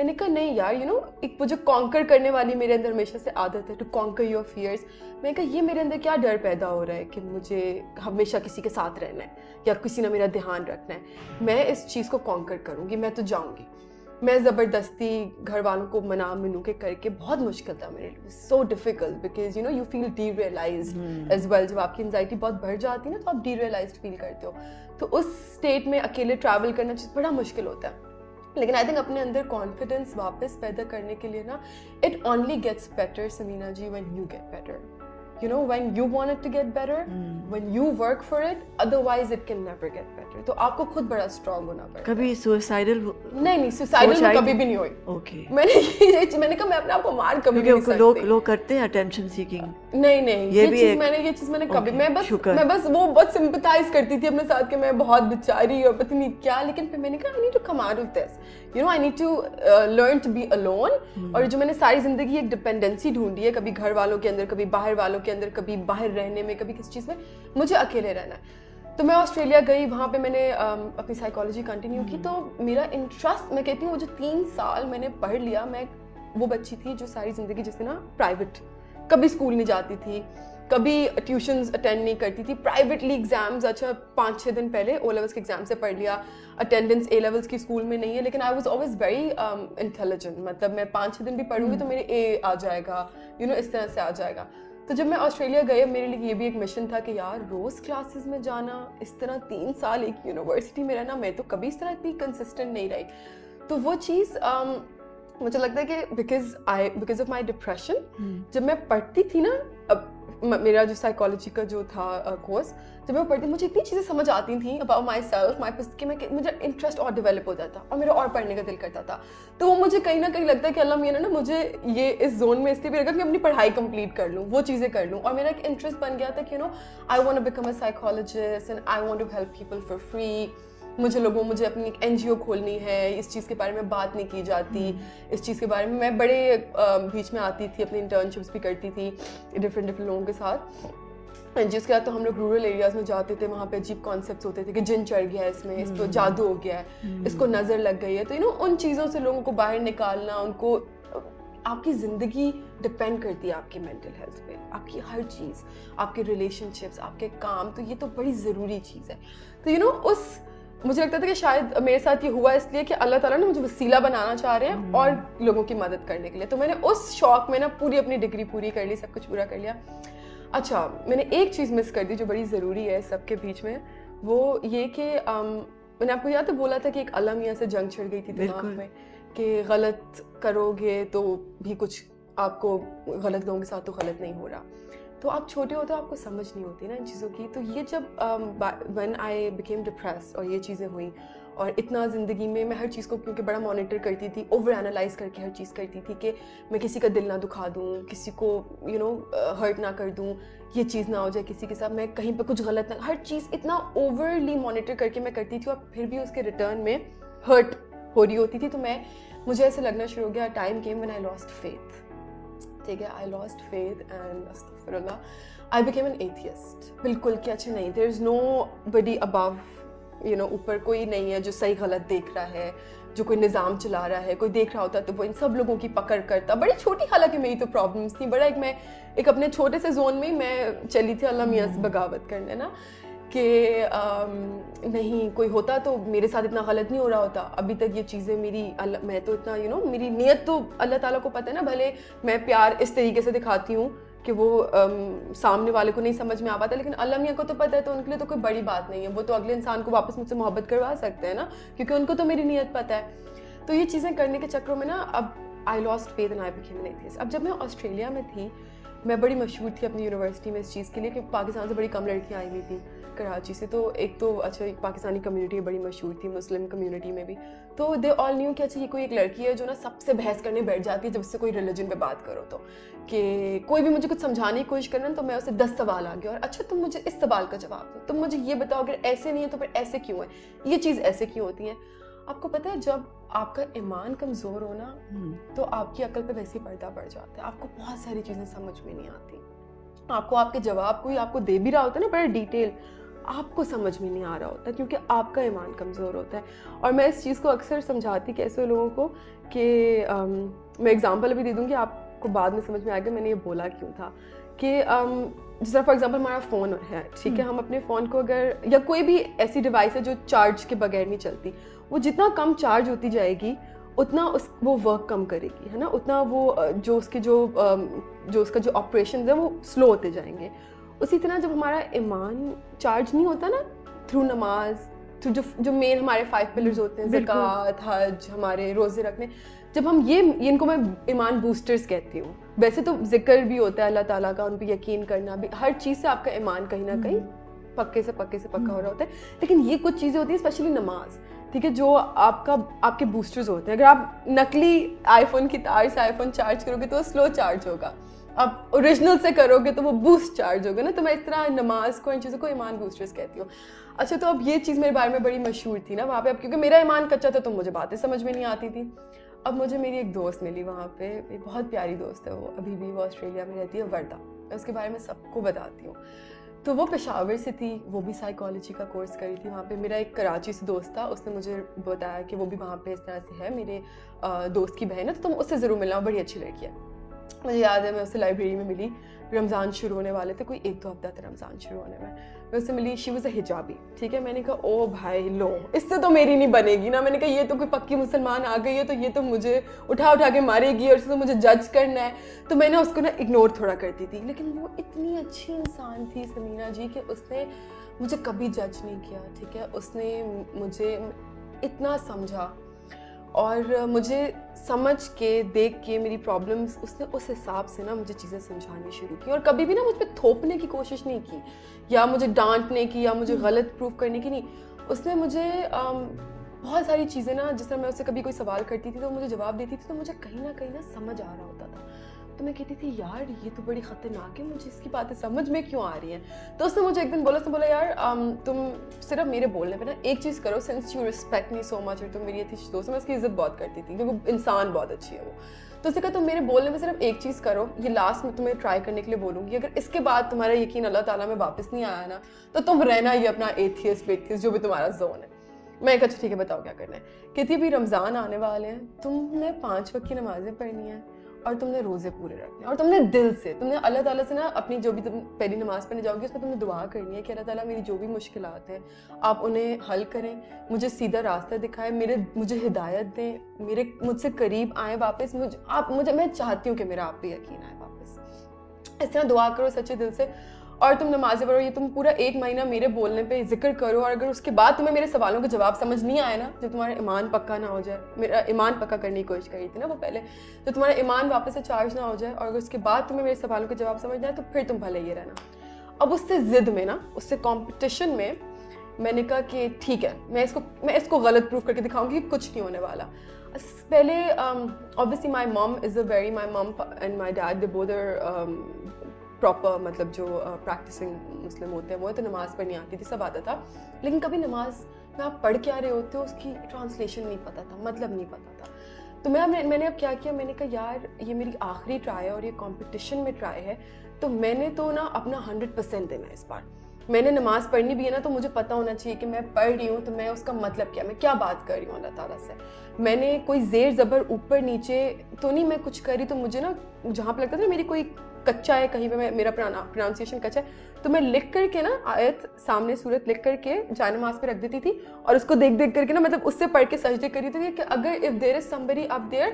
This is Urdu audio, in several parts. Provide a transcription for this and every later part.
نے کہا نہیں یار ایک وہ جو کانکر کرنے والی میرے اندر ہمیشہ سے عادت ہے ٹو کانکر یور فیئرس. میں نے کہا یہ میرے اندر کیا ڈر پیدا ہو رہا ہے کہ مجھے ہمیشہ کسی کے ساتھ رہنا ہے یا کسی نے میرا دھیان رکھنا ہے. میں اس چیز کو کانکر کروں گی, میں تو جاؤں گی. میں زبردستی گھر والوں کو منو کے کر کے, بہت مشکل تھا میرے لیے, so difficult because you feel the realised as well. جب آپ کی انزائٹی بہت بڑھ جاتی ہے نا تو آپ ڈی ریئلائزڈ فیل کرتے ہو, تو اس اسٹیٹ میں اکیلے ٹریول کرنا بڑا مشکل ہوتا ہے. لیکن آئی تھنک اپنے اندر کانفیڈینس واپس پیدا کرنے کے لیے نا, it only gets better Samina ji when you get better. when you want it to get better, when you work for it, otherwise it can never get better. تو آپ کو خود بڑا اسٹرانگ ہونا پڑتا ہے. کبھی سوسائڈل نہیں سوسائڈل میں کبھی بھی نہیں ہوئی. اوکے, میں نے کہا میں اپنے آپ کو مار کبھی نہیں سکتی. لوگ کرتے ہیں اٹینشن سیکنگ. نہیں یہ چیز میں نے کبھی, میں بس وہ بہت سمپتھائز کرتی تھی اپنے ساتھ کہ میں بہت بیچاری اور پتہ نہیں کیا. لیکن پھر میں نے کہا I need to come out of this, I need to learn to be alone. اور جو میں نے ساری زندگی ایک ڈپینڈنسی ڈھونڈی ہے, کبھی گھر والوں کے اندر, کبھی باہر والوں کے اندر, کبھی باہر رہنے میں, کبھی کس چیز میں, مجھے اکیلے رہنا ہے. تو میں آسٹریلیا گئی, وہاں پہ میں نے اپنی سائیکالوجی کنٹینیو کی. تو میرا انٹرسٹ, میں کہتی ہوں وہ جو 3 سال میں نے پڑھ لیا, میں وہ بچی تھی جو ساری زندگی جس نے نا پرائیویٹ, کبھی اسکول نہیں جاتی تھی, کبھی ٹیوشنز اٹینڈ نہیں کرتی تھی, پرائیویٹلی ایگزامز, اچھا 5-6 دن پہلے او لیولس کے ایگزام سے پڑھ لیا, اٹینڈنس اے لیولس کی اسکول میں نہیں ہے, لیکن I was always very intelligent. مطلب میں 5-6 دن بھی پڑھوں گی تو میرے اے آ جائے گا, اس طرح سے آ جائے گا. تو جب میں آسٹریلیا گئی, میرے لیے یہ بھی ایک مشن تھا کہ یار روز کلاسز میں جانا, اس طرح 3 سال ایک یونیورسٹی میں رہنا, میں تو کبھی اس طرح اتنی کنسسٹنٹ نہیں رہی. تو وہ چیز مجھے لگتا ہے کہ بیکاز آف مائی ڈپریشن, جب میں پڑھتی تھی نا, اب میرا جو سائیکالوجی کا جو تھا کورس, جب میں پڑھتی مجھے اتنی چیزیں سمجھ آتی تھیں اباؤٹ مائی سیلف, کہ مجھے انٹرسٹ اور ڈیولپ ہو جاتا اور میرا اور پڑھنے کا دل کرتا تھا. تو وہ مجھے کہیں نہ کہیں لگتا ہے کہ اللہ میاں نے نا مجھے یہ اس زون میں اس لیے بھی رکھا کہ اپنی پڑھائی کمپلیٹ کر لوں, وہ چیزیں کر لوں. اور میرا ایک انٹرسٹ بن گیا تھا کہ I want to become a psychologist and I want to help people for free. مجھے اپنی ایک NGO کھولنی ہے, اس چیز کے بارے میں بات نہیں کی جاتی, اس چیز کے بارے میں میں بڑے بیچ میں آتی تھی, اپنی انٹرنشپس بھی کرتی تھی ڈفرینٹ لوگوں کے ساتھ. جس کے بعد تو ہم لوگ رورل ایریاز میں جاتے تھے, وہاں پہ عجیب کانسیپٹس ہوتے تھے کہ جن چڑھ گیا ہے اس میں, اس پہ جادو ہو گیا ہے, اس کو نظر لگ گئی ہے. تو ان چیزوں سے لوگوں کو باہر نکالنا, ان کو, آپ کی زندگی ڈپینڈ کرتی ہے آپ کی مینٹل ہیلتھ پہ, آپ کی ہر چیز, آپ کے ریلیشن شپس, آپ کے کام, تو یہ تو بڑی ضروری چیز ہے. تو اس مجھے لگتا تھا کہ شاید میرے ساتھ یہ ہوا اس لیے کہ اللہ تعالیٰ نے مجھے وسیلہ بنانا چاہ رہے ہیں اور لوگوں کی مدد کرنے کے لیے. تو میں نے اس شوق میں نا پوری اپنی ڈگری پوری کر لی, سب کچھ پورا کر لیا. اچھا میں نے ایک چیز مس کر دی جو بڑی ضروری ہے سب کے بیچ میں, وہ یہ کہ میں نے آپ کو یاد بولا تھا کہ ایک اللہ میاں سے جنگ چھڑ گئی تھی دماغ میں کہ غلط کرو گے تو بھی کچھ آپ کو, غلط لوگوں کے ساتھ تو غلط نہیں ہو رہا. تو آپ چھوٹے ہوتے آپ کو سمجھ نہیں ہوتی نا ان چیزوں کی. تو یہ جب when I became depressed اور یہ چیزیں ہوئیں, اور اتنا زندگی میں ہر چیز کو کیونکہ بڑا مانیٹر کرتی تھی, اوور انالائز کر کے ہر چیز کرتی تھی کہ میں کسی کا دل نہ دکھا دوں, کسی کو ہرٹ نہ کر دوں, یہ چیز نہ ہو جائے کسی کے ساتھ, میں کہیں پہ کچھ غلط نہ, ہر چیز اتنا اوورلی مانیٹر کر کے میں کرتی تھی, اور پھر بھی اس کے ریٹرن میں ہرٹ ہو رہی ہوتی تھی. تو مجھے ایسے لگنا شروع ہو گیا, time came when I lost faith. ٹھیک ہے, I lost faith and astaghfirullah, I became an atheist. بالکل کہ اچھا نہیں, there is nobody above, اوپر کوئی نہیں ہے جو صحیح غلط دیکھ رہا ہے, جو کوئی نظام چلا رہا ہے. کوئی دیکھ رہا ہوتا تو وہ ان سب لوگوں کی پکڑ کرتا. بڑی چھوٹی, حالانکہ میری تو پرابلمس تھیں, بڑا ایک اپنے چھوٹے سے زون میں میں چلی تھی اللہ میاں سے بغاوت کرنے نا, کہ نہیں کوئی ہوتا تو میرے ساتھ اتنا غلط نہیں ہو رہا ہوتا. ابھی تک یہ چیزیں میری, میں تو اتنا میری نیت تو اللہ تعالیٰ کو پتہ ہے نا, بھلے میں پیار اس طریقے سے دکھاتی ہوں کہ وہ سامنے والے کو نہیں سمجھ میں آ پاتا, لیکن اللہ میاں کو تو پتہ ہے, تو ان کے لیے تو کوئی بڑی بات نہیں ہے. وہ تو اگلے انسان کو واپس مجھ سے محبت کروا سکتے ہیں نا, کیونکہ ان کو تو میری نیت پتہ ہے. تو یہ چیزیں کرنے کے چکروں میں نا اب I lost faith and I became an atheist. اب جب میں آسٹریلیا میں تھی, میں بڑی مشہور تھی اپنی یونیورسٹی میں اس چیز کے لیے کہ پاکستان سے بڑی کم لڑکیاں آئی ہوئی تھیں کراچی سے. تو ایک تو اچھا پاکستانی کمیونٹی بڑی مشہور تھی, مسلم کمیونٹی میں بھی. تو دے آل نیو کہ اچھا یہ کوئی ایک لڑکی ہے جو نا سب سے بحث کرنے بیٹھ جاتی ہے جب اس سے کوئی ریلیجن پہ بات کرو, تو کہ کوئی بھی مجھے کچھ سمجھانے کی کوشش کرنا تو میں اسے 10 سوال آ گیا, اور اچھا تم مجھے اس سوال کا جواب دو, تم مجھے یہ بتاؤ اگر ایسے نہیں ہے تو پھر ایسے کیوں ہے, یہ چیز ایسے کیوں ہوتی ہے. آپ کو پتہ ہے جب آپ کا ایمان کمزور ہونا تو آپ کی عقل پہ ویسے ہی پردہ پڑ جاتا ہے, آپ کو بہت ساری چیزیں سمجھ میں نہیں آتی. آپ کو آپ کے جواب کوئی آپ کو دے بھی رہا ہوتا ہے نا بڑا ڈیٹیل, آپ کو سمجھ میں نہیں آ رہا ہوتا کیونکہ آپ کا ایمان کمزور ہوتا ہے. اور میں اس چیز کو اکثر سمجھاتی کیسے لوگوں کو کہ میں ایگزامپل ابھی دے دوں گی, آپ کو بعد میں سمجھ میں آئے گا میں نے یہ بولا کیوں تھا. کہ جس طرح فار ایگزامپل ہمارا فون ہے, ٹھیک ہے, ہم اپنے فون کو اگر یا کوئی بھی ایسی ڈیوائس ہے جو چارج کے بغیر نہیں چلتی, وہ جتنا کم چارج ہوتی جائے گی اتنا وہ ورک کم کرے گی, ہے نا, اتنا وہ جو اس کے جو اس کا جو آپریشنز ہیں وہ سلو ہوتے جائیں گے. اسی طرح جب ہمارا ایمان چارج نہیں ہوتا نا تھرو نماز, تھرو جو مین ہمارے 5 پلرز ہوتے ہیں, زکوٰۃ, حج, ہمارے روزے رکھنے, جب ہم ان کو میں ایمان بوسٹرز کہتی ہوں. ویسے تو ذکر بھی ہوتا ہے اللہ تعالیٰ کا, ان پہ یقین کرنا بھی, ہر چیز سے آپ کا ایمان کہیں نہ کہیں پکے سے پکا ہو رہا ہوتا ہے. لیکن یہ کچھ چیزیں ہوتی ہیں اسپیشلی نماز, ٹھیک ہے, جو آپ کے بوسٹرز ہوتے ہیں. اگر آپ نقلی آئی فون کی تار سے آئی فون چارج کرو گے تو وہ سلو چارج ہوگا, آپ اوریجنل سے کرو گے تو وہ بوسٹ چارج ہوگا نا. تو میں اس طرح نماز کو, ان چیزوں کو ایمان بوسٹرز کہتی ہوں. اچھا, تو اب یہ چیز میرے بارے میں بڑی مشہور تھی نا وہاں پہ, اب کیونکہ میرا ایمان کچا تھا تو مجھے باتیں سمجھ میں نہیں آتی تھی. اب مجھے میری ایک دوست ملی وہاں پہ, ایک بہت پیاری دوست ہے, وہ ابھی بھی وہ آسٹریلیا میں رہتی ہے, وردہ. میں اس کے بارے میں سب کو بتاتی ہوں. تو وہ پشاور سے تھی, وہ بھی سائیکالوجی کا کورس کری تھی وہاں پہ. میرا ایک کراچی سے دوست تھا, اس نے مجھے بتایا کہ وہ بھی وہاں پہ اس طرح سے ہے, میرے دوست کی بہن ہے, تو تم اس سے ضرور ملنا, بڑی اچھی لڑکی ہے. مجھے یاد ہے میں اس سے لائبریری میں ملی, رمضان شروع ہونے والے تھے, کوئی 1-2 ہفتہ تھا رمضان شروع ہونے میں. میں اس سے ملی, شی واز اے حجابی, ٹھیک ہے. میں نے کہا او بھائی لو, اس سے تو میری نہیں بنے گی نا. میں نے کہا یہ تو کوئی پکی مسلمان آ گئی ہے, تو یہ تو مجھے اٹھا کے مارے گی اور اس سے مجھے جج کرنا ہے. تو میں نے اس کو نا اگنور تھوڑا کرتی تھی, لیکن وہ اتنی اچھی انسان تھی سمینا جی کہ اس نے مجھے کبھی جج نہیں کیا, ٹھیک ہے. اس نے مجھے اتنا سمجھا اور مجھے سمجھ کے دیکھ کے میری پرابلمس اس نے اس حساب سے نا مجھے چیزیں سمجھانی شروع کی. اور کبھی بھی نا مجھ پہ تھوپنے کی کوشش نہیں کی یا مجھے ڈانٹنے کی یا مجھے غلط پروف کرنے کی نہیں. اس نے مجھے بہت ساری چیزیں نا, جس طرح میں اس سے کبھی کوئی سوال کرتی تھی تو مجھے جواب دیتی تھی, تو مجھے کہیں نہ سمجھ آ رہا ہوتا تھا. تو میں کہتی تھی یار یہ تو بڑی خطرناک ہے, مجھے اس کی باتیں سمجھ میں کیوں آ رہی ہیں. تو اس نے مجھے ایک دن بولا, اس نے بولا یار تم صرف میرے بولنے پہ نا ایک چیز کرو, سنس یو ریسپیکٹ می سو مچ, اور تم میری اچھی دوست, میں اس کی عزت بہت کرتی تھی کیونکہ انسان بہت اچھی ہے وہ. تو اس نے کہا تم میرے بولنے میں صرف ایک چیز کرو, یہ لاسٹ میں تمہیں ٹرائی کرنے کے لیے بولوں گی, اگر اس کے بعد تمہارا یقین اللہ تعالیٰ میں واپس نہیں آیا نا تو تم رہنا یہ اپنا ایتھیسٹ جو بھی تمہارا زون ہے. میں کہا ٹھیک ہے بتاؤ کیا کرنا ہے. کہتی ابھی رمضان آنے والے ہیں, تم نے 5 وقت کی نمازیں پڑھنی ہیں اور تم نے روزے پورے رکھنے, اور تم نے دل سے, تم نے اللہ تعالیٰ سے نا اپنی جو بھی تم پہلی نماز پڑھنے جاؤ گی اس میں تم نے دعا کرنی ہے کہ اللہ تعالیٰ میری جو بھی مشکلات ہیں آپ انہیں حل کریں, مجھے سیدھا راستہ دکھائیں, مجھے ہدایت دیں, مجھ سے قریب آئیں واپس, میں چاہتی ہوں کہ میرا آپ پہ یقین آئے واپس. اس طرح دعا کرو سچے دل سے, اور تم نمازیں پڑھو. یہ تم پورا 1 مہینہ میرے بولنے پہ ذکر کرو, اور اگر اس کے بعد تمہیں میرے سوالوں کے جواب سمجھ نہیں آئے نا, جب تمہارا ایمان پکا نہ ہو جائے, میرا ایمان پکا کرنے کی کوشش کری تھی نا وہ پہلے, تو تمہارا ایمان واپس سے چارج نہ ہو جائے, اور اگر اس کے بعد تمہیں میرے سوالوں کے جواب سمجھ جائے تو پھر تم بھلے یہ رہنا. اب اس سے ضد میں نا, اس سے کمپٹیشن میں میں نے کہا کہ ٹھیک ہے میں اس کو غلط پروف کر کے دکھاؤں گی کہ کچھ نہیں ہونے والا. پہلے obviously my mom and my dad they both are proper, مطلب جو پریکٹسنگ مسلم ہوتے ہیں وہ تو نماز پڑھنی آتی تھی, سب آتا تھا, لیکن کبھی نماز میں آپ پڑھ کے آ رہے ہوتے ہو اس کی ٹرانسلیشن نہیں پتہ تھا, مطلب نہیں پتہ تھا. تو میں نے اب کیا کیا, میں نے کہا یار یہ میری آخری ٹرائی ہے اور یہ کمپٹیشن میں ٹرائی ہے, تو میں نے تو نا اپنا 100% دینا اس بار. میں نے نماز پڑھنی بھی ہے نا تو مجھے پتہ ہونا چاہیے کہ میں پڑھ رہی ہوں تو میں اس کا مطلب کیا, میں کیا بات کر رہی ہوں اللہ تعالیٰ سے. میں نے کوئی زیر زبر اوپر نیچے تو نہیں میں کچھ کر رہی, تو مجھے نا جہاں پہ لگتا تھا میری کوئی کچا ہے کہیں پہ, میرا پروننسیشن کچا ہے, تو میں لکھ کر کے نا آیت سامنے صورت لکھ کر کے جائے نماز پہ رکھ دیتی تھی, اور اس کو دیکھ کر کے نا مطلب اس سے پڑھ کے سجدے کری تھی کہ اگر if there is somebody up there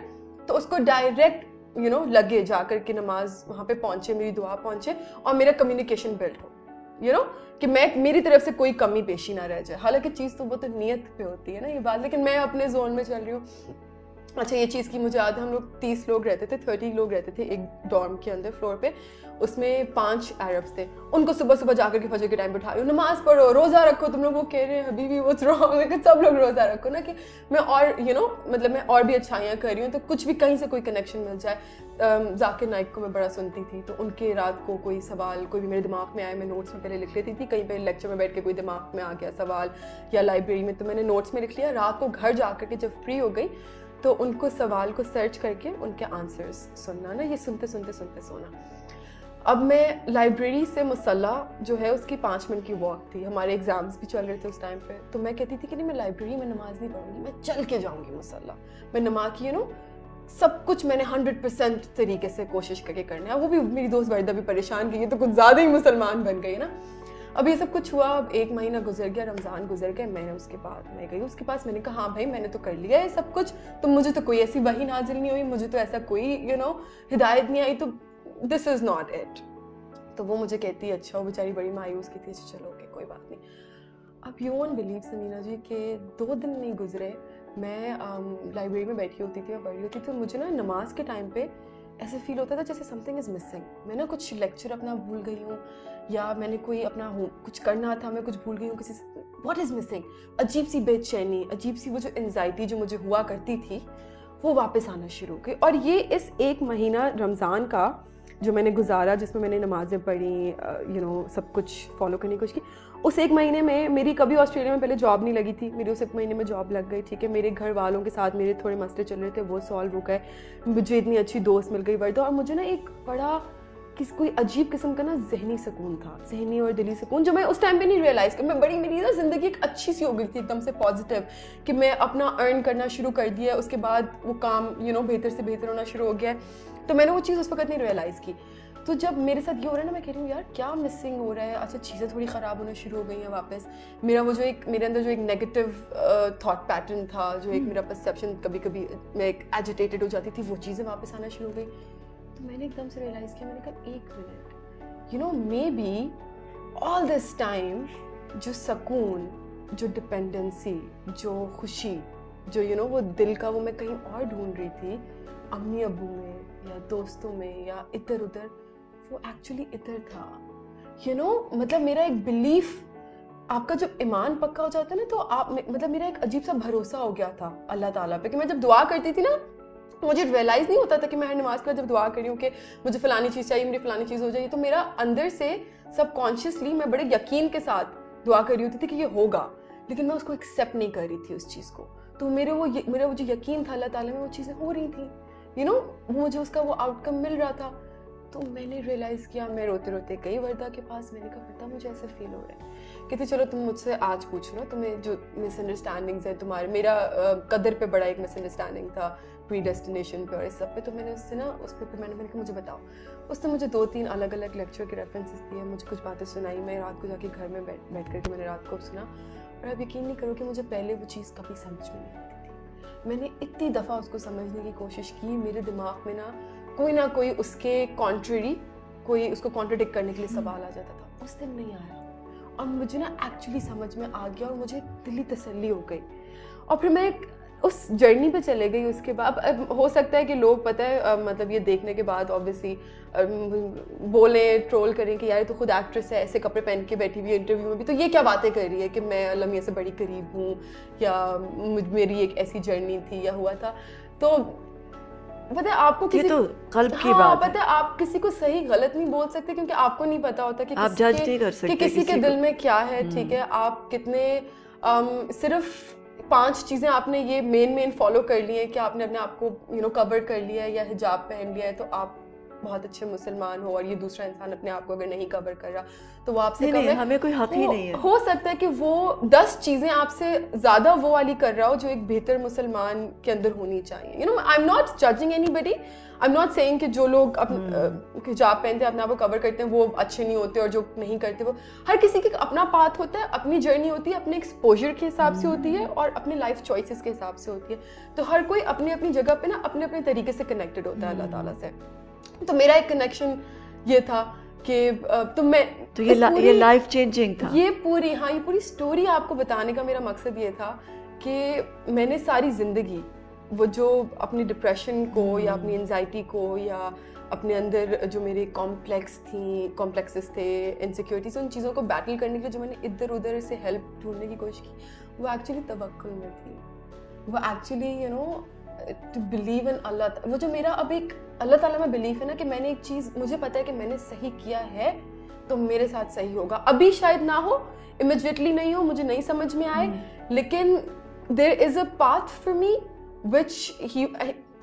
تو اس کو ڈائریکٹ لگے جا کر کے نماز وہاں پہ پہنچے, میری دعا پہنچے اور میرا کمیونیکیشن بلڈ ہو, کہ میری طرف سے کوئی کمی پیشی نہ رہ جائے. حالانکہ چیز تو وہ تو نیت پہ ہوتی ہے نا یہ بات, لیکن میں اپنے زون میں چل رہی ہوں. اچھا یہ چیز کی مجھے یاد ہے, ہم لوگ 30 لوگ رہتے تھے, 30 لوگ رہتے تھے ایک ڈارم کے اندر فلور پہ, اس میں 5 عربس تھے. ان کو صبح جا کر کے فجر کے ٹائم پہ اٹھا رہی ہوں, نماز پڑھو, روزہ رکھو. تم لوگ وہ کہہ رہے ہیں حبیبی what's wrong, میں کہ سب لوگ روزہ رکھو نا, کہ میں اور مطلب میں اور بھی اچھائیاں کر رہی ہوں, تو کچھ بھی کہیں سے کوئی کنیکشن مل جائے. ذاکر نائک کو میں بڑا سنتی تھی, تو ان کے رات کو کوئی سوال کوئی بھی میرے دماغ میں آئے, میں نوٹس میں پہلے لکھ لیتی تھی. کہیں پہ لیکچر میں بیٹھ کے کوئی دماغ میں آ گیا سوال یا لائبریری میں, تو میں نے نوٹس میں لکھ لیا. رات کو گھر جا کر کے جب فری ہو گئی تو ان کو سوال کو سرچ کر کے ان کے آنسرز سننا نا, یہ سنتے سونا. اب میں لائبریری سے مصلی جو ہے اس کی 5 منٹ کی واک تھی, ہمارے ایگزامس بھی چل رہے تھے اس ٹائم پہ, تو میں کہتی تھی کہ نہیں میں لائبریری میں نماز نہیں پڑھوں گی, میں چل کے جاؤں گی مصلی, میں نماز کی سب کچھ میں نے 100% طریقے سے کوشش کر کے کرنا ہے. وہ بھی میری دوست وردہ بھی پریشان کی, تو کچھ زیادہ ہی مسلمان بن گئی نا. اب یہ سب کچھ ہوا, اب 1 مہینہ گزر گیا, رمضان گزر گئے, میں اس کے بعد میں گئی اس کے پاس, میں نے کہا ہاں بھائی میں نے تو کر لیا ہے سب کچھ, تو مجھے تو کوئی ایسی وحی نازل نہیں ہوئی, مجھے تو ایسا کوئی ہدایت نہیں آئی, تو دس از ناٹ اٹ. تو وہ مجھے کہتی ہے اچھا, وہ بیچاری بڑی مایوس کی تھی, چلو اوکے کوئی بات نہیں. اب یو وونٹ بلیو سمینا جی کہ 2 دن نہیں گزرے, میں لائبریری میں بیٹھی ہوتی تھی, میں پڑھ رہی ہوتی تھی, مجھے نا نماز کے ٹائم پہ ایسے فیل ہوتا تھا جیسے سم تھنگ از مسنگ, میں نا کچھ لیکچر اپنا بھول گئی ہوں, یا میں نے کوئی اپنا کچھ کرنا تھا میں کچھ بھول گئی ہوں کسی سے, واٹ از مسنگ. عجیب سی بے چینی, عجیب سی وہ جو انزائٹی جو مجھے ہوا کرتی تھی وہ واپس آنا شروع ہو گئی. اور یہ اس 1 مہینہ رمضان کا جو میں نے گزارا, جس میں میں نے نمازیں پڑھی, سب کچھ فالو کرنے کی کوشش کی, اس 1 مہینے میں میری کبھی آسٹریلیا میں پہلے جاب نہیں لگی تھی, میری اس 1 مہینے میں جاب لگ گئی, ٹھیک ہے. میرے گھر والوں کے ساتھ میرے تھوڑے مسئلے چل رہے تھے, وہ سالو ہو گئے, مجھے اتنی اچھی دوست مل گئی وردہ, اور مجھے نا ایک بڑا کوئی عجیب قسم کا نا ذہنی سکون تھا, ذہنی اور دلی سکون, جو میں اس ٹائم پہ نہیں ریئلائز کر, میں میری نا زندگی ایک اچھی سی ہو گئی تھی ایک دم سے پازیٹیو, کہ میں اپنا ارن کرنا شروع کر دیا, اس کے بعد وہ کام بہتر سے بہتر ہونا شروع ہو گیا, تو میں نے وہ چیز اس وقت نہیں ریئلائز کی. تو جب میرے ساتھ یہ ہو رہا ہے نا, میں کہہ رہی ہوں یار کیا مسنگ ہو رہا ہے, اچھا چیزیں تھوڑی خراب ہونا شروع ہو گئی ہیں واپس, میرا وہ جو میرے اندر جو ایک نیگیٹو تھاٹ پیٹرن تھا, جو ایک میرا پرسیپشن, کبھی کبھی میں ایک ایجیٹیٹڈ ہو جاتی تھی, وہ چیزیں واپس آنا شروع ہو گئی. تو میں نے ایک دم سے ریئلائز کیا, میں نے کہا 1 minute, maybe all this time جو سکون, جو ڈپینڈنسی, جو خوشی, جو وہ دل کا وہ میں کہیں اور ڈھونڈ رہی تھی, امی ابو میں یا دوستوں میں یا ادھر ادھر, وہ ایکچولی ادھر تھا. مطلب میرا ایک بلیف, آپ کا جب ایمان پکا ہو جاتا ہے نا, تو آپ مطلب میرا ایک عجیب سا بھروسہ ہو گیا تھا اللہ تعالیٰ پہ, کہ میں جب دعا کرتی تھی نا, مجھے ریئلائز نہیں ہوتا تھا کہ میں ہر نماز کے بعد جب دعا کر رہی ہوں کہ مجھے فلانی چیز چاہیے, میری فلانی چیز ہو جائے, تو میرا اندر سے سب کانشیسلی میں بڑے یقین کے ساتھ دعا کر رہی ہوتی تھی کہ یہ ہوگا, لیکن میں اس کو ایکسیپٹ نہیں کر رہی تھی اس چیز کو. تو میرا وہ جو یقین تھا اللہ تعالیٰ میں, وہ چیزیں ہو رہی تھیں, مجھے اس کا وہ آؤٹ کم مل رہا تھا. تو میں نے ریئلائز کیا, میں روتے روتے گئی وردہ کے پاس, میں نے کہا وردہ مجھے ایسے فیل ہو رہا ہے. کہتے چلو تم مجھ سے آج پوچھ رہے ہو, تمہیں جو مس انڈرسٹینڈنگز ہیں تمہارے, میرا قدر پہ بڑا ایک مس انڈرسٹینڈنگ تھا, پری ڈیسٹینیشن پہ اور اس سب پہ, تو میں نے اس سے نا اس پہ میں نے کہا مجھے بتاؤ. اس نے مجھے 2-3 الگ الگ لیکچر کے ریفرنسز دیے, مجھے کچھ باتیں سنائی, میں رات کو جا کے گھر میں بیٹھ کر کے میں نے رات کو سنا, اور آپ یقین نہیں کرو کہ مجھے پہلے وہ چیز کبھی سمجھ میں نہیں آتی تھی. میں نے اتنی دفعہ اس کو سمجھنے کی کوشش کی, میرے دماغ میں نہ کوئی اس کے کانٹریری, کوئی اس کو کانٹرڈکٹ کرنے کے لیے سوال آ جاتا تھا. اس دن نہیں آیا, اور مجھے نا ایکچولی سمجھ میں آ گیا, اور مجھے دلی تسلی ہو گئی. اور پھر میں اس جرنی پہ چلے گئی. اس کے بعد اب ہو سکتا ہے کہ لوگ پتہ ہے مطلب یہ دیکھنے کے بعد آبویسلی بولیں, ٹرول کریں کہ یار تو خود ایکٹریس ہے, ایسے کپڑے پہن کے بیٹھی ہوئی ہے انٹرویو میں بھی, تو یہ کیا باتیں کر رہی ہے کہ میں اللہ میاں سے بڑی قریب ہوں, یا میری ایک ایسی جرنی تھی یا ہوا تھا. تو پتہ ہے آپ کو کسی تو قلب کی بات ہے, پتہ ہے آپ کسی کو صحیح غلط نہیں بول سکتے, کیونکہ آپ کو نہیں پتا ہوتا کہ آپ جج نہیں کر سکتے کسی کے دل میں کیا ہے. ٹھیک ہے, آپ کتنے صرف 5 چیزیں آپ نے یہ مین فالو کر لی ہیں کہ آپ نے اپنے آپ کو کور کر لیا ہے یا حجاب پہن لیا ہے, تو آپ بہت اچھے مسلمان ہو, اور یہ دوسرا انسان اپنے آپ کو اگر نہیں کور کر رہا تو وہ آپ سے نہیں, ہمیں کوئی حق ہی نہیں ہے. ہو سکتا ہے کہ وہ 10 چیزیں آپ سے زیادہ وہ والی کر رہا ہو جو ایک بہتر مسلمان کے اندر ہونی چاہیے. I am not judging anybody, I am not saying کہ جو لوگ حجاب پہنتے ہیں, اپنے آپ کو کور کرتے ہیں, وہ اچھے نہیں ہوتے, اور جو نہیں کرتے وہ, ہر کسی کا اپنا پاتھ ہوتا ہے, اپنی جرنی ہوتی ہے, اپنے ایکسپوجر کے حساب سے ہوتی ہے, اور اپنے لائف چوائسیز کے حساب سے ہوتی ہے. تو ہر کوئی اپنی اپنی جگہ پہ نا اپنے اپنے طریقے سے کنیکٹڈ ہوتا ہے اللہ تعالیٰ سے. تو میرا ایک کنیکشن یہ تھا کہ تو یہ لائف چینجنگ تھا. یہ پوری اسٹوری آپ کو بتانے کا میرا مقصد یہ تھا کہ میں نے ساری زندگی وہ جو اپنی ڈپریشن کو یا اپنی انزائٹی کو یا اپنے اندر جو میرے کمپلیکسز تھے, انسیکیورٹیز, ان چیزوں کو بیٹل کرنے کے لیے جو میں نے ادھر ادھر سے ہیلپ ڈھونڈنے کی کوشش کی, وہ ایکچولی توکل میں تھی. وہ ایکچولی ٹو بلیو ان اللہ. وہ جو میرا اب ایک اللہ تعالیٰ میں بلیف ہے نا کہ میں نے ایک چیز, مجھے پتا ہے کہ میں نے صحیح کیا ہے تو میرے ساتھ صحیح ہوگا. ابھی شاید نہ ہو, امیجیٹلی نہیں ہو, مجھے نہیں سمجھ میں آئے, لیکن there is a path for me which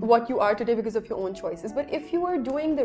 what you are today because of your own choices. But if you are doing the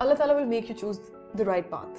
Allah Ta'ala will make you choose the right path.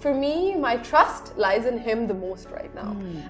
for me, my trust lies in him the most right now,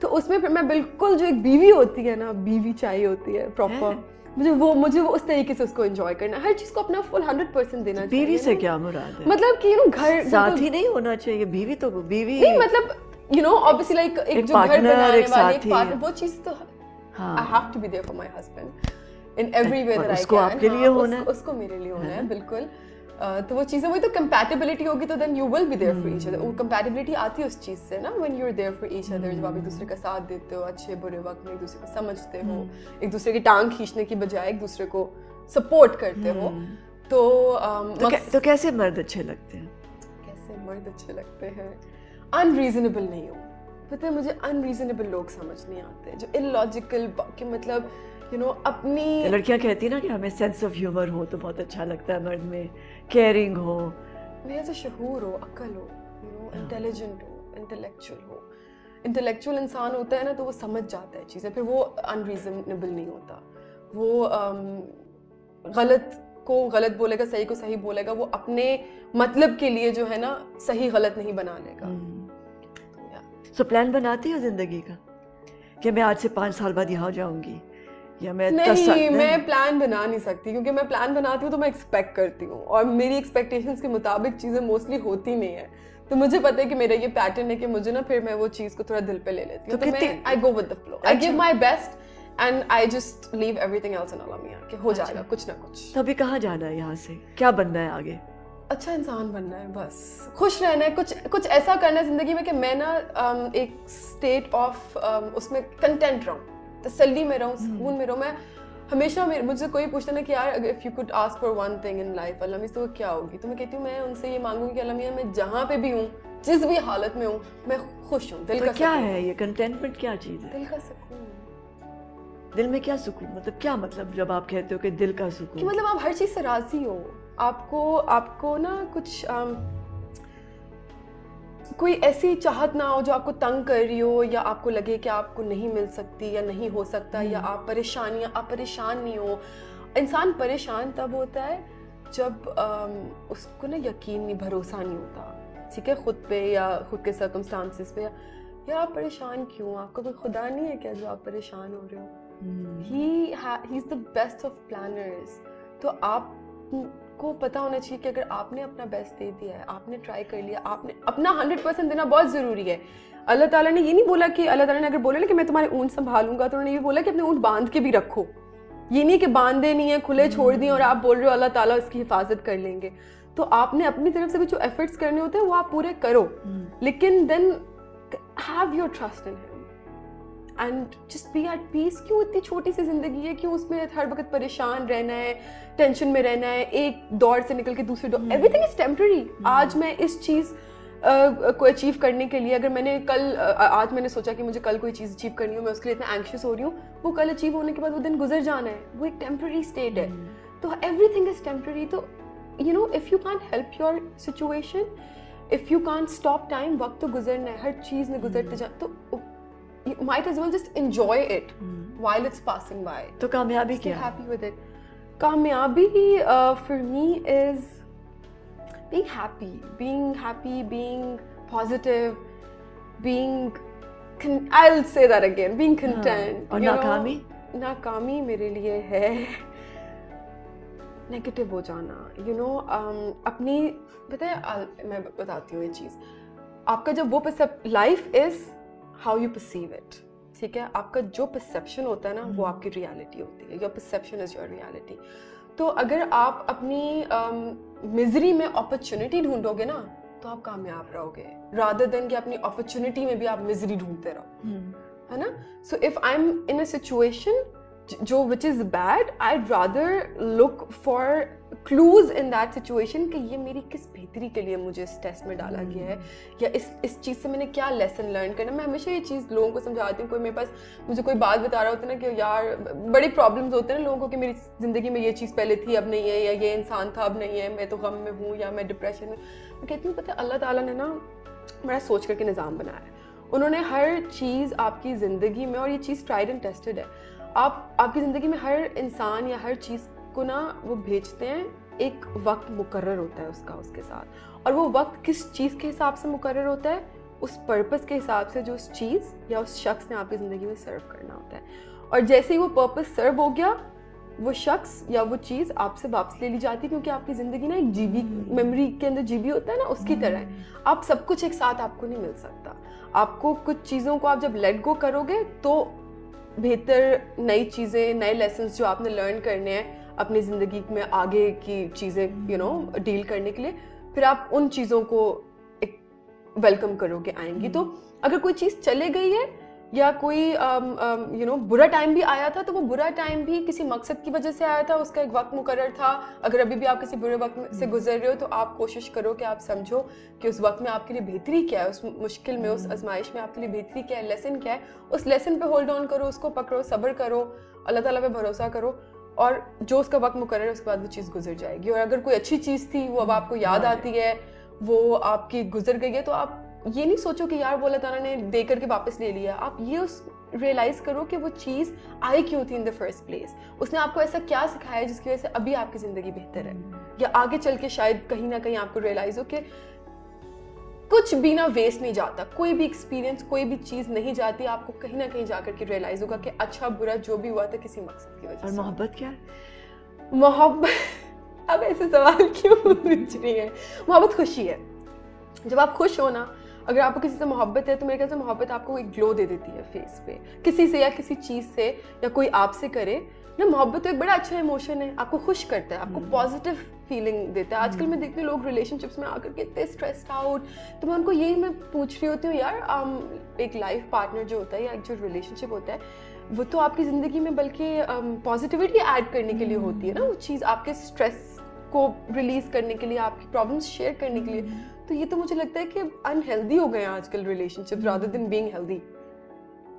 تو اس میں پھر میں بالکل جو ایک بیوی ہوتی ہے نا, بیوی چاہیے ہوتی ہے پراپر, مجھے وہ اس طریقے سے اس کو انجوائے کرنا, ہر چیز کو اپنا فل 100% دینا چاہیے. بیوی سے کیا مراد ہے؟ مطلب کہ گھر ساتھی نہیں ہونا چاہیے, بیوی تو بیوی نہیں, مطلب obviously like ایک جو گھر بنانے والی ایک پارٹنر, وہ چیز تو I have to be there for my husband in every way that I can. اس کو آپ کے لیے ہونا ہے, اس کو میرے لیے ہونا ہے بالکل. تو وہ چیزیں وہی تو کمپیٹیبلٹی ہوگی تو then you will be there for each other. وہ کمپیٹیبلٹی آتی ہے اس چیز سے نا, when you are there for each other, جب آپ ایک دوسرے کا ساتھ دیتے ہو اچھے برے وقت میں, ایک دوسرے کو سمجھتے ہو, ایک دوسرے کی ٹانگ کھینچنے کی بجائے ایک دوسرے کو سپورٹ کرتے ہو. تو کیسے مرد اچھے لگتے ہیں؟ کیسے مرد اچھے لگتے ہیں؟ انریزنیبل نہیں ہو. پتہ ہے مجھے انریزنیبل لوگ سمجھ نہیں آتے, جو ان لاجیکل, کہ مطلب اپنی لڑکیاں کہتی نا کہ ہمیں سینس آف ہیومر ہو تو بہت اچھا لگتا ہے مرد میں, کیئرنگ ہو, میرے سے شعور ہو, عقل ہو, انٹیلیجنٹ ہو, انٹلیکچوئل ہو. انٹلیکچوئل انسان ہوتا ہے نا تو وہ سمجھ جاتا ہے چیزیں, پھر وہ انریزنیبل نہیں ہوتا. وہ غلط کو غلط بولے گا, صحیح کو صحیح بولے گا, وہ اپنے مطلب کے لیے جو ہے نا صحیح غلط نہیں بنا لے گا. سو پلان بناتی ہو زندگی کا کہ میں آج سے 5 سال بعد یہاں جاؤں گی, یا میں نہیں, میں پلان بنا نہیں سکتی, کیونکہ میں پلان بناتی ہوں تو میں ایکسپیکٹ کرتی ہوں, اور میری ایکسپیکٹیشنس کے مطابق چیزیں موسٹلی ہوتی نہیں ہیں. تو مجھے پتہ ہے کہ میرا یہ پیٹرن ہے کہ مجھے نا پھر میں وہ چیز کو تھوڑا دل پہ لے لیتی ہوں. تو میں آئی go with the flow, I give my best and I just leave every thing else ان اللہ میاں, کہ ہو جائے گا کچھ نہ کچھ. تو ابھی کہاں جانا ہے یہاں سے, کیا بننا ہے آگے؟ اچھا انسان بننا ہے, بس خوش رہنا ہے, کچھ ایسا کرنا ہے زندگی میں کہ میں نا ایک اسٹیٹ آف اس میں کنٹینٹ رہوں, تسلی میں رہوں, سکون میں رہوں. میں ہمیشہ مجھ سے کوئی پوچھتا نا کہ یار if you could ask for one thing in life اللہ میاں, تو وہ کیا ہوگی؟ تو میں کہتی ہوں میں ان سے یہ مانگوں گی کہ اللہ میاں میں جہاں پہ بھی ہوں, جس بھی حالت میں ہوں, میں خوش ہوں. دل کا کیا ہے یہ کنٹینٹمنٹ, کیا چیز ہے؟ دل کا سکون. دل میں کیا سکون, مطلب کیا مطلب جب آپ کہتے ہو کہ دل کا سکون؟ کہ مطلب آپ ہر چیز سے راضی ہو, آپ کو نا کچھ کوئی ایسی چاہت نہ ہو جو آپ کو تنگ کر رہی ہو, یا آپ کو لگے کہ آپ کو نہیں مل سکتی یا نہیں ہو سکتا, یا آپ پریشان نہیں ہو. انسان پریشان تب ہوتا ہے جب اس کو نا یقین نہیں, بھروسہ نہیں ہوتا, ٹھیک ہے, خود پہ یا خود کے سرکمسٹانسز پہ. یا آپ پریشان کیوں, آپ کا کوئی خدا نہیں ہے کیا جو آپ پریشان ہو رہے ہو؟ He is the best of planners. تو آپ کو پتا ہونا چاہیے کہ اگر آپ نے اپنا بیسٹ دے دیا ہے, آپ نے ٹرائی کر لیا, آپ نے اپنا 100% دینا بہت ضروری ہے. اللہ تعالیٰ نے یہ نہیں بولا کہ اللہ تعالیٰ نے اگر بولا نا کہ میں تمہارے اونٹ سنبھالوں گا, تو انہوں نے یہ بولا کہ اپنے اونٹ باندھ کے بھی رکھو. یہ نہیں کہ باندھے نہیں ہیں, کھلے چھوڑ دیے اور آپ بول رہے ہو اللہ تعالیٰ اس کی حفاظت کر لیں گے. تو آپ نے اپنی طرف سے بھی جو ایفرٹس کرنے ہوتے ہیں وہ آپ پورے کرو, لیکن then have your trust in him and just be at peace. کیوں اتنی چھوٹی سی زندگی ہے, کیوں اس میں ہر وقت پریشان رہنا ہے, ٹینشن میں رہنا ہے, ایک دور سے نکل کے دوسرے دور. Every thing is temporary. آج میں اس چیز کو اچیو کرنے کے لیے, اگر میں نے آج میں نے سوچا کہ مجھے کل کوئی چیز اچیو کرنی ہو, میں اس کے لیے اتنا اینکشیس ہو رہی ہوں, وہ کل اچیو ہونے کے بعد وہ دن گزر جانا ہے, وہ ایک ٹیمپرری اسٹیٹ ہے. تو ایوری تھنگ از ٹیمپرری. تو if you can't help your situation, if you can't stop time, وقت تو گزرنا ہے, ہر چیز میں گزرتے جا, تو you might as well just enjoy it while it's passing by. تو کامیابی کیا ہے؟ Happy with it. کامیابی for me is being happy, being positive, I'll say that again, being content. اور ناکامی میرے لیے ہے نیگیٹو ہو جانا. اپنی پتہ ہے, میں بتاتی ہوں یہ چیز, آپ کا جب وہ life is how you perceive it, ٹھیک ہے, آپ کا جو پرسیپشن ہوتا ہے نا وہ آپ کی ریالٹی ہوتی ہے. Your perception is your reality. تو اگر آپ اپنی مزری میں اپرچونٹی ڈھونڈو گے نا تو آپ کامیاب رہو گے, رادر دین کہ اپنی اپرچونٹی میں بھی آپ مزری ڈھونڈتے رہو, ہے نا. So if I am in a situation جو which is bad, I rather look for clues in that situation کہ یہ میری کس بہتری کے لیے مجھے اس ٹیسٹ میں ڈالا گیا ہے, یا اس چیز سے میں نے کیا لیسن لرن کرنا. میں ہمیشہ یہ چیز لوگوں کو سمجھاتی ہوں. کوئی میرے پاس مجھے کوئی بات بتا رہا ہوتا ہے نا کہ یار بڑی پرابلمس ہوتے ہیں نا لوگوں کو کہ میری زندگی میں یہ چیز پہلے تھی اب نہیں ہے, یا یہ انسان تھا اب نہیں ہے, میں تو غم میں ہوں, یا میں ڈپریشن میں. میں کہتی ہوں پتہ ہے اللہ تعالیٰ نے نا بڑا سوچ کر کے نظام بنایا ہے. انہوں نے ہر چیز آپ کی زندگی میں, اور یہ چیز ٹرائڈ اینڈ ٹیسٹڈ ہے, آپ کی زندگی میں ہر انسان یا ہر چیز کو نا وہ بھیجتے ہیں, ایک وقت مقرر ہوتا ہے اس کے ساتھ, اور وہ وقت کس چیز کے حساب سے مقرر ہوتا ہے, اس پرپس کے حساب سے جو اس چیز یا اس شخص نے آپ کی زندگی میں سرو کرنا ہوتا ہے. اور جیسے ہی وہ پرپس سرو ہو گیا, وہ شخص یا وہ چیز آپ سے واپس لے لی جاتی ہے, کیونکہ آپ کی زندگی نا ایک جی بی میموری کے اندر جی بی ہوتا ہے نا, اس کی طرح ہے. آپ سب کچھ ایک ساتھ آپ کو نہیں مل سکتا. آپ کو کچھ چیزوں کو آپ جب لیٹ گو کرو گے تو بہتر نئی چیزیں, نئے لیسنس جو آپ نے لرن کرنے ہیں اپنی زندگی میں آگے کی چیزیں ڈیل کرنے کے لیے, پھر آپ ان چیزوں کو ایک ویلکم کرو گے, آئیں گی. تو اگر کوئی چیز چلے گئی ہے یا کوئی برا ٹائم بھی آیا تھا, تو وہ برا ٹائم بھی کسی مقصد کی وجہ سے آیا تھا, اس کا ایک وقت مقرر تھا. اگر ابھی بھی آپ کسی برے وقت سے گزر رہے ہو تو آپ کوشش کرو کہ آپ سمجھو کہ اس وقت میں آپ کے لیے بہتری کیا ہے, اس مشکل میں, اس آزمائش میں آپ کے لیے بہتری کیا ہے, لیسن کیا ہے. اس لیسن پہ ہولڈ آن کرو, اس کو پکڑو, صبر کرو, اللہ تعالیٰ پہ بھروسہ کرو, اور جو اس کا وقت مقرر ہے اس کے بعد وہ چیز گزر جائے گی. اور اگر کوئی اچھی چیز تھی وہ اب آپ کو یاد آتی ہے, وہ آپ کی گزر گئی ہے, تو آپ یہ نہیں سوچو کہ یار وہ اللہ تعالیٰ نے دے کر کے واپس لے لیا. آپ یہ ریئلائز کرو کہ وہ چیز آئی کیوں تھی ان دا فرسٹ پلیس. اس نے آپ کو ایسا کیا سکھایا جس کی وجہ سے ابھی آپ کی زندگی بہتر ہے, یا آگے چل کے شاید کہیں نہ کہیں آپ کو ریئلائز ہو کہ کچھ بھی نہ ویسٹ نہیں جاتا, کوئی بھی ایکسپیرینس, کوئی بھی چیز نہیں جاتی. آپ کو کہیں نہ کہیں جا کر کے ریئلائز ہوگا کہ اچھا برا جو بھی ہوا تھا کسی مقصد کی وجہ سے. اور محبت کیا ہے؟ محبت, اب ایسے سوال کیوں پوچھ رہی ہیں. محبت خوشی ہے. جب آپ خوش ہو نا, اگر آپ کو کسی سے محبت ہے تو میرے خیال سے محبت آپ کو ایک گلو دے دیتی ہے فیس پہ, کسی سے یا کسی چیز سے, یا کوئی آپ سے کرے نا. محبت تو ایک بڑا اچھا ایموشن ہے, آپ کو خوش کرتا ہے, آپ کو پازیٹیو فیلنگ دیتا ہے. آج کل میں دیکھتی ہوں لوگ ریلیشن شپس میں آ کر کے اتنے اسٹریسڈ آؤٹ, تو میں ان کو یہی میں پوچھ رہی ہوتی ہوں یار ایک لائف پارٹنر جو ہوتا ہے یا ایک جو ریلیشن شپ ہوتا ہے وہ تو آپ کی زندگی میں بلکہ پازیٹیوٹی ایڈ کرنے کے لیے ہوتی ہے نا. وہ چیز آپ کے اسٹریس کو ریلیز کرنے کے لیے, آپ کی پرابلمس شیئر کرنے کے لیے. تو یہ تو مجھے لگتا ہے کہ انہیلدی ہو گئے ہیں آج کل ریلیشن شپ رادر دین بینگ ہیلدی.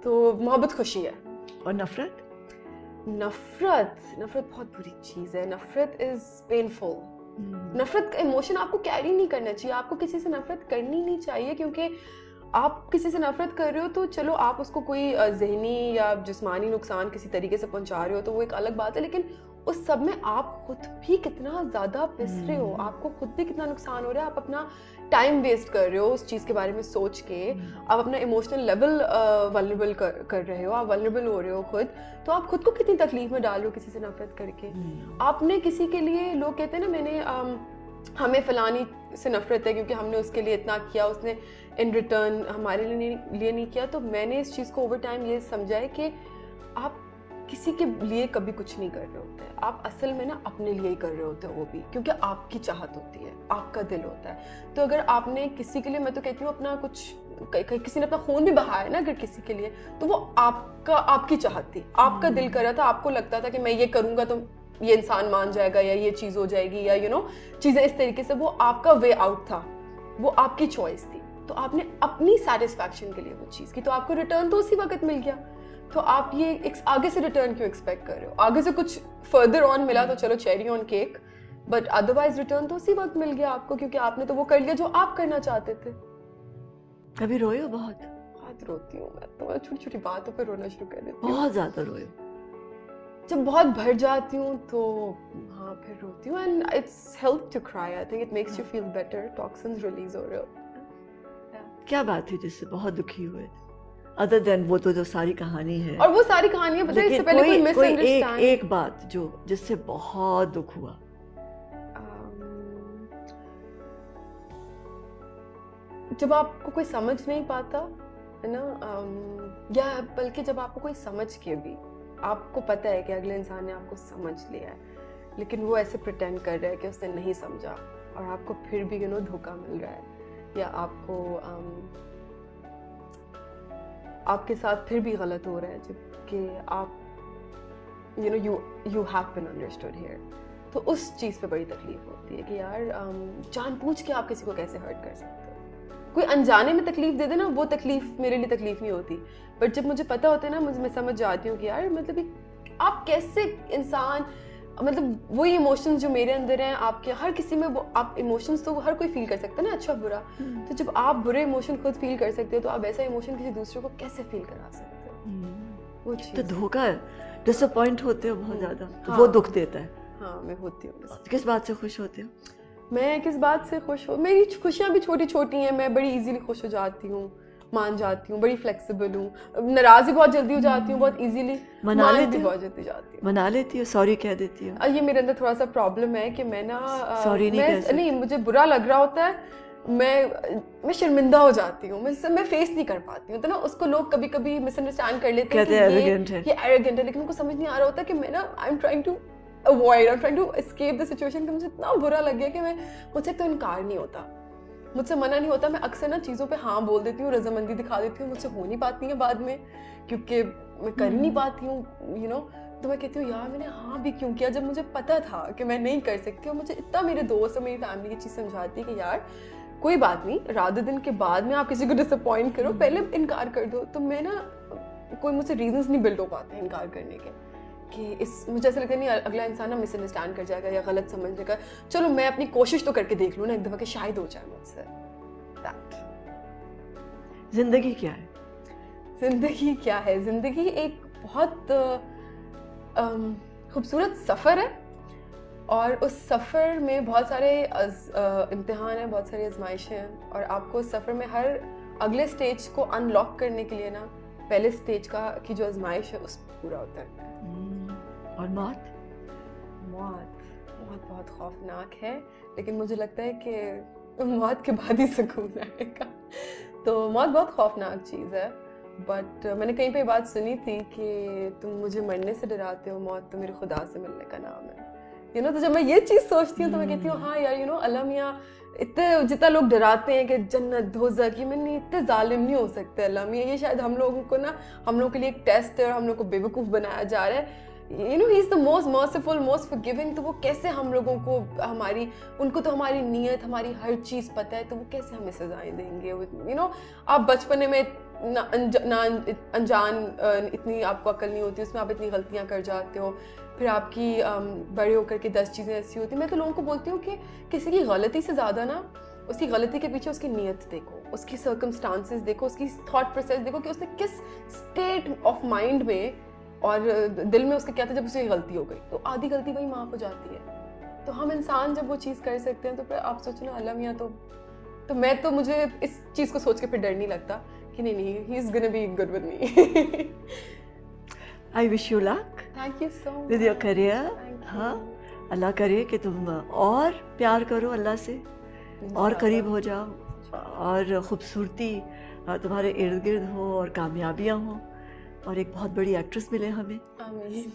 تو محبت خوشی ہے. اور نفرت؟ نفرت بہت بری چیز ہے. نفرت از پینفل. نفرت کا ایموشن آپ کو کیری نہیں کرنا چاہیے. آپ کو کسی سے نفرت کرنی نہیں چاہیے, کیونکہ آپ کسی سے نفرت کر رہے ہو تو چلو آپ اس کو کوئی ذہنی یا جسمانی نقصان کسی طریقے سے پہنچا رہے ہو تو وہ ایک الگ بات ہے, لیکن اس سب میں آپ خود بھی کتنا زیادہ پس رہے ہو, آپ کو خود بھی کتنا نقصان ہو رہا ہے. آپ اپنا ٹائم ویسٹ کر رہے ہو اس چیز کے بارے میں سوچ کے, آپ اپنا ایموشنل لیول ولنریبل کر رہے ہو, آپ ولنریبل ہو رہے ہو خود. تو آپ خود کو کتنی تکلیف میں ڈال رہے ہو کسی سے نفرت کر کے. آپ نے کسی کے لیے, لوگ کہتے ہیں نا میں نے ہمیں فلانی سے نفرت ہے کیونکہ ہم نے اس کے لیے اتنا کیا, اس نے ان ریٹرن ہمارے لیے نہیں کیا. تو میں نے اس چیز کو اوور ٹائم یہ سمجھا ہے کہ آپ کسی کے لیے کبھی کچھ نہیں کر رہے ہوتے, آپ اصل میں نا اپنے لیے ہی کر رہے ہوتے ہیں وہ بھی, کیونکہ آپ کی چاہت ہوتی ہے, آپ کا دل ہوتا ہے. تو اگر آپ نے کسی کے لیے, میں تو کہتی ہوں اپنا کچھ, کسی نے اپنا خون بھی بہایا نا اگر کسی کے لیے, تو وہ آپ کی چاہت تھی, آپ کا دل کر رہا تھا, آپ کو لگتا تھا کہ میں یہ کروں گا تو یہ انسان مان جائے گا یا یہ چیز ہو جائے گی یا چیزیں اس طریقے سے. وہ آپ کا وے آؤٹ تھا, وہ آپ کی چوائس تھی. تو آپ نے اپنی سیٹسفیکشن کے لیے وہ چیز کی, تو آپ کو ریٹرن تو اسی وقت مل گیا. تو آپ یہ آگے سے ریٹرن کیوں ایکسپیکٹ کر رہے ہو؟ آگے سے کچھ فردر آن ملا تو چلو cherry on cake, but otherwise return تو اسی وقت مل گیا آپ کو, کیونکہ آپ نے تو وہ کر لیا جو آپ کرنا چاہتے تھے. کبھی روئے ہو؟ بہت روتی ہوں میں تو, چھوٹی چھوٹی باتوں پہ رونا شروع کر دیتی ہوں. بہت زیادہ روئے ہو؟ جب بہت بھر جاتی ہوں تو ہاں پھر روتی ہوں. And it's help to cry. I think it makes you feel better. Toxins release ہو رہے ہوتے ہیں. کیا بات تھی جس سے بہت دکھی ہوئے تھے ادر دین وہ تو جو ساری کہانی ہے؟ اور وہ ساری کہانیاں پتہ ہے اس سے پہلے کوئی مس انڈرسٹینڈ, ایک بات جو جس سے بہت دکھ ہوا. جب آپ کو کوئی سمجھ نہیں پاتا ہے نا, یا بلکہ جب آپ کو کوئی سمجھ کے بھی, آپ کو پتہ ہے کہ اگلے انسان نے آپ کو سمجھ لیا ہے, لیکن وہ ایسے پریٹینڈ کر رہا ہے کہ اس نے نہیں سمجھا, اور آپ کو پھر بھی دھوکہ مل رہا ہے, یا آپ کو آپ کے ساتھ پھر بھی غلط ہو رہا ہے, جبکہ آپ you have been understood here. تو اس چیز پہ بڑی تکلیف ہوتی ہے کہ یار جان بوجھ کے آپ کسی کو کیسے ہرٹ کر سکتے ہو. کوئی انجانے میں تکلیف دے دے نا, وہ تکلیف میرے لیے تکلیف نہیں ہوتی, بٹ جب مجھے پتہ ہوتا ہے نا, میں سمجھ جاتی ہوں کہ یار مطلب آپ کیسے انسان, مطلب وہی ایموشنز جو میرے اندر ہیں آپ کے, ہر کسی میں وہ آپ ایموشنز تو ہر کوئی فیل کر سکتا ہے نا, اچھا برا. تو جب آپ برے ایموشن خود فیل کر سکتے ہو تو آپ ایسا ایموشن کسی دوسرے کو کیسے فیل کرا سکتے ہو؟ وہ تو دھوکا ہے, ڈس اپوائنٹ ہوتے ہو بہت زیادہ, وہ دکھ دیتا ہے. ہاں میں ہوتی ہوں. کس بات سے خوش ہوتے ہو؟ میں کس بات سے خوش ہوں؟ میری خوشیاں بھی چھوٹی چھوٹی ہیں, میں بڑی ایزیلی خوش ہو جاتی ہوں, مان جاتی ہوں, بڑی فلیکسیبل ہوں, ناراض بھی بہت جلدی ہو جاتی ہوں, بہت ایزیلی منا لیتی بہت جلدی جاتی ہوں, منا لیتی ہوں, سوری کہہ دیتی ہوں. یہ میرے اندر تھوڑا سا پرابلم ہے کہ میں نا سوری نہیں, مجھے برا لگ رہا ہوتا ہے, میں شرمندہ ہو جاتی ہوں, میں فیس نہیں کر پاتی ہوں, تو نا اس کو لوگ کبھی کبھی مس انڈرسٹینڈ کر لیتے ہیں کہ یہ ایروگینٹ ہے, لیکن ان کو سمجھ نہیں آ رہا ہوتا کہ میں نا I am trying to avoid, I am trying to escape the situation, کہ مجھے اتنا برا لگ گیا کہ مجھ سے تو انکار نہیں ہوتا, مجھ سے منع نہیں ہوتا, میں اکثر نا چیزوں پہ ہاں بول دیتی ہوں, رضامندی دکھا دیتی ہوں, مجھ سے ہو نہیں پاتی ہیں بعد میں کیونکہ میں کر ہی نہیں پاتی ہوں, یو نو. تو میں کہتی ہوں یار میں نے ہاں بھی کیوں کیا جب مجھے پتا تھا کہ میں نہیں کر سکتی, اور مجھے اتنا میرے دوست اور میری فیملی یہ چیز سمجھاتی ہے کہ یار کوئی بات نہیں, رات دن کے بعد میں آپ کسی کو ڈس اپوائنٹ کرو, پہلے انکار کر دو. تو میں نا کوئی مجھ سے ریزنس نہیں بلڈ ہو پاتے ہیں انکار کرنے کے, کہ مجھے ایسا لگتا ہے نہیں اگلا انسان نا مس انڈرسٹینڈ کر جائے گا یا غلط سمجھ لے گا, چلو میں اپنی کوشش تو کر کے دیکھ لوں نا ایک دفعہ کہ شاید ہو جائے مجھ سے. زندگی کیا ہے؟ زندگی کیا ہے؟ زندگی ایک بہت خوبصورت سفر ہے, اور اس سفر میں بہت سارے امتحان ہیں, بہت ساری آزمائشیں ہیں, اور آپ کو اس سفر میں ہر اگلے اسٹیج کو ان لاک کرنے کے لیے نا پہلے اسٹیج کی جو آزمائش ہے اس پہ پورا اترنا ہے. اور موت بہت خوفناک ہے, لیکن مجھے لگتا ہے کہ موت کے بعد ہی سکون آئے گا. تو موت بہت خوفناک چیز ہے, بٹ میں نے کہیں پہ بات سنی تھی کہ تم مجھے مرنے سے ڈراتے ہو, موت تو میرے خدا سے ملنے کا نام ہے. یو نو, تو جب میں یہ چیز سوچتی ہوں تو میں کہتی ہوں ہاں یار, یو نو, اللہ میاں اتنے جتنا لوگ ڈراتے ہیں کہ جنت دوزخ, یہ میں نہیں, اتنے ظالم نہیں ہو سکتے اللہ میاں. یہ شاید ہم لوگوں کو نا, ہم لوگوں کے لیے ایک ٹیسٹ ہے اور ہم لوگ کو بیوقوف بنایا جا رہا ہے. You know, he is the most merciful, most forgiving. تو وہ کیسے ہم لوگوں کو ان کو تو ہماری نیت, ہماری ہر چیز پتہ ہے, تو وہ کیسے ہمیں سزائیں دیں گے. یو نو, آپ بچپنے میں انجان, اتنی آپ کو عقل نہیں ہوتی, اس میں آپ اتنی غلطیاں کر جاتے ہو, پھر آپ کی بڑے ہو کر کے 10 چیزیں ایسی ہوتی ہیں. میں تو لوگوں کو بولتی ہوں کہ کسی کی غلطی سے زیادہ نا اس کی غلطی کے پیچھے اس کی نیت دیکھو, اس کی سرکمسٹانسز دیکھو, اس کی تھاٹ پروسیس دیکھو کہ اس نے کس اسٹیٹ آف مائنڈ میں اور دل میں اس کا کیا تھا جب اسے غلطی ہو گئی. تو آدھی غلطی وہی معاف ہو جاتی ہے. تو ہم انسان جب وہ چیز کر سکتے ہیں تو پھر آپ سوچو نا اللہ میاں, تو میں تو مجھے اس چیز کو سوچ کے پھر ڈر نہیں لگتا کہ نہیں, he is gonna be good with me. I wish you luck. Thank you so much. With your career. ہاں, اللہ کرے کہ تم اور پیار کرو اللہ سے, اور قریب ہو جاؤ, اور خوبصورتی تمہارے ارد گرد ہو, اور کامیابیاں ہوں, اور ایک بہت بڑی ایکٹریس ملے ہمیں. آمین.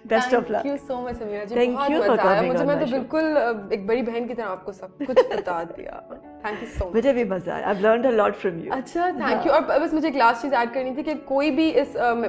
Best of luck. Thank you so much Sameera ji, بہت مزہ آیا مجھے. میں تو بالکل ایک بڑی بہن کی طرح آپ کو سب کچھ بتا دیا. تھینک یو سو مچ. مجھے بھی مزہ آیا. I've learned a lot from you. اچھا, تھینک یو. اور بس مجھے ایک لاسٹ چیز ایڈ کرنی تھی کہ کوئی بھی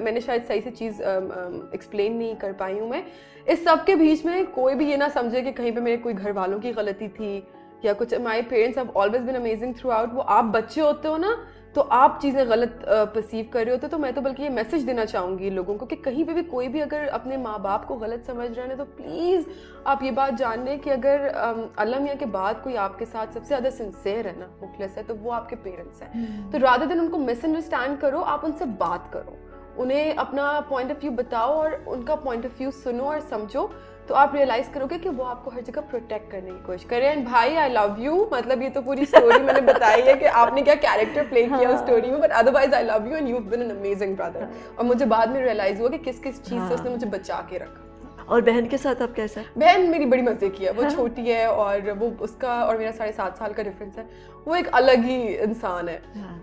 میں نے شاید صحیح سے چیز ایکسپلین نہیں کر پائی ہوں. میں اس سب کے بیچ میں کوئی بھی یہ نہ سمجھے کہ کہیں پہ میرے کوئی گھر والوں کی غلطی تھی یا کچھ. My parents have always been amazing through out. وہ آپ بچے ہوتے ہو نا تو آپ چیزیں غلط پرسیو کر رہے ہوتے, تو میں تو بلکہ یہ میسج دینا چاہوں گی لوگوں کو کہ کہیں پہ بھی کوئی بھی اگر اپنے ماں باپ کو غلط سمجھ رہے ہیں تو پلیز آپ یہ بات جان لیں کہ اگر اللہ میاں کے بعد کوئی آپ کے ساتھ سب سے زیادہ سنسیئر ہے نا, مخلص ہے, تو وہ آپ کے پیرنٹس ہیں. تو رادر دین ان کو مس انڈرسٹینڈ کرو, آپ ان سے بات کرو, انہیں اپنا پوائنٹ آف ویو بتاؤ اور ان کا پوائنٹ آف ویو سنو اور سمجھو, تو آپ ریئلائز کرو گے کہ وہ آپ کو ہر جگہ پروٹیکٹ کرنے کی کوشش کریں. اینڈ بھائی, آئی لو یو. مطلب یہ تو پوری اسٹوری میں نے بتائی ہے کہ آپ نے کیا کیریکٹر پلے کیا اس اسٹوری میں, but otherwise I love you and you have been an amazing brother. اور مجھے بعد میں ریئلائز ہوا کہ کس کس چیز سے اس نے مجھے بچا کے رکھا. اور بہن کے ساتھ اب کیسا؟ بہن میری بڑی مزے کی ہے, وہ چھوٹی ہے, اور وہ اس کا اور میرا 7.5 سال کا ڈفرینس ہے. وہ ایک الگ ہی انسان ہے,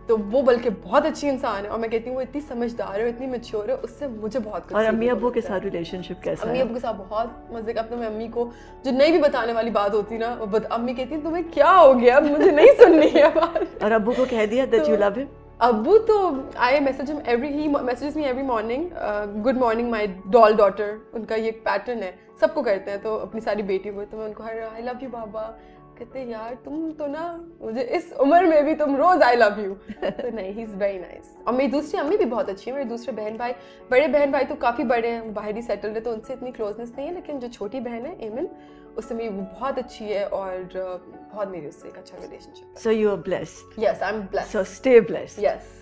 تو وہ بلکہ بہت اچھی انسان ہے, اور میں کہتی ہوں وہ اتنی سمجھدار ہے, اتنی میچور ہے, اس سے مجھے بہت کچھ. اور امی ابو کے ساتھ ریلیشن شپ کیسا ہے؟ امی ابو کے ساتھ بہت مزے کا. اب تو میں امی کو جو نہیں بھی بتانے والی بات ہوتی نا, وہ امی کہتی ہیں تمہیں کیا ہو گیا, مجھے نہیں سننی ہے بات. اور ابو کو کہہ دیا دیٹ یو لو ہم؟ ابو تو آئی میسج ہم he messages me every morning, good morning my doll daughter. ان کا یہ پیٹرن ہے, سب کو کرتے ہیں. تو اپنی ساری بیٹی کو تو میں ان کو ہر I love you بابا کہتے ہیں. یار تم تو نا مجھے اس عمر میں بھی تم روز I love you. تو نہیں, he is very nice. اور میری دوسری امی بھی بہت اچھی ہیں. میرے دوسرے بہن بھائی, بڑے بہن بھائی تو کافی بڑے ہیں, باہر ہی سیٹلڈ ہے, تو ان سے اتنی کلوزنس نہیں ہے, لیکن جو چھوٹی بہن ہے ایمن, اس سے میری بہت اچھی ہے, اور بہت میری اس سے ایک اچھا ریلیشن شپ ہے. So you are blessed. Yes, I'm blessed. So stay blessed. Yes.